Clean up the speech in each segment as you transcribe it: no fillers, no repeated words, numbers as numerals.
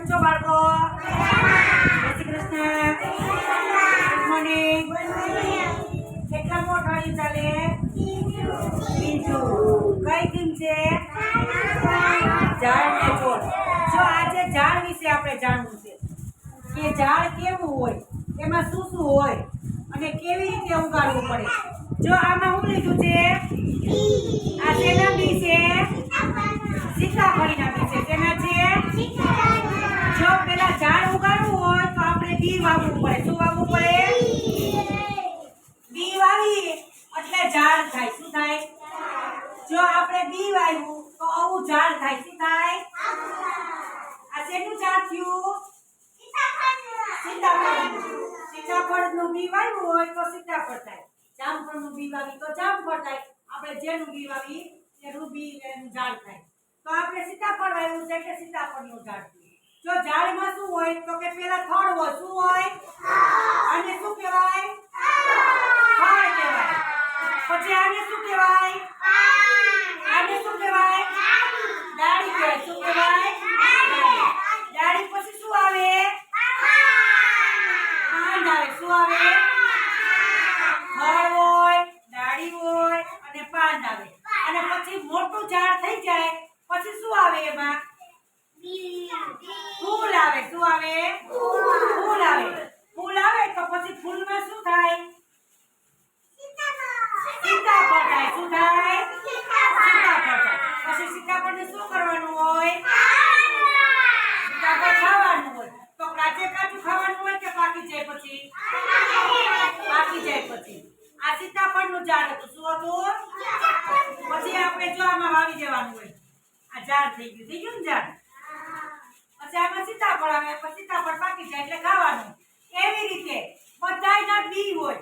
કેમ છો બાળકો? જય શ્રી કૃષ્ણ. Good morning. કેટલા મોઢાડી ચાલે? બીજું. કઈ ટીમ છે? ઝાડ ને છોડ. જો આજે ઝાડ વિશે આપણે જાણવું છે કે ઝાડ કેવું હોય, એમાં શું શું હોય અને કેવી રીતે ઉગાડવું પડે. જો આમાં હું લીધું છે, આ શેના બી છે? સીતાફળીના બી છે. શેના છે? જો પેલા ઝાડ ઉગાડવું હોય તો આપણે બી વાવવું પડે. શું વાવવું પડે? બી વાવી એટલે ઝાડ થાય. શું થાય? જો આપણે બી વાવ્યું તો આવું ઝાડ થાય. શું થાય? આ શેનું ઝાડ થયું? સીતાફળનું બી વાવ્યું હોય તો સીતાફળ થાય. જામફળનું બી વાવી તો જામફળ થાય. આપણે જેનું બી વાવી એનું બી એનું ઝાડ થાય. તો આપણે સીતાફળ વાવ્યું છે એટલે સીતાફળનું ઝાડ થયું. જો ઝાડમાં શું હોય તો કે પેલા થડ હોય. શું હોય? આને શું કહેવાય? ફળ કહેવાય. પછી આને શું કહેવાય? આને શું કહેવાય? ડાળી કહેવાય. શું કહેવાય? ડાળી. પછી શું આવે? પાંદ આવે. શું આવે? ફળ હોય, ડાળી હોય અને પાંદ આવે. અને પછી મોટું ઝાડ થઈ જાય પછી શું આવે? એમાં ફૂલ આવે. શું આવે? ફૂલ આવે. ફૂલ આવે તો પછી ફૂલમાં શું થાય? સીતાફળ થાય. શું થાય? સીતાફળ થાય. પછી સીતાફળને શું કરવાનું હોય? સીતાફળ ખાવાનું હોય. તો કાચે કાચું ખાવાનું હોય કે પાકી જાય પછી? પાકી જાય પછી. આ સીતાફળનું ઝાડ હતું. શું હતું? પછી આપણે જો આમાં વાવી દેવાનું હોય. આ ઝાડ થઈ ગયું. થઈ ગયું ને ઝાડ? પછી આમાં સીતાફળ આવે. પછી સીતાફળ પાકી જાય એટલે ખાવાનું. એવી રીતે બધાયના બી હોય.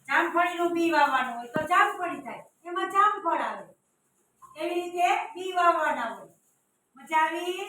જામફળીનું બી વાવવાનું હોય તો જામફળી થાય. એમાં જામફળ આવે. એવી રીતે બી વાવવાના હોય. મજા આવી?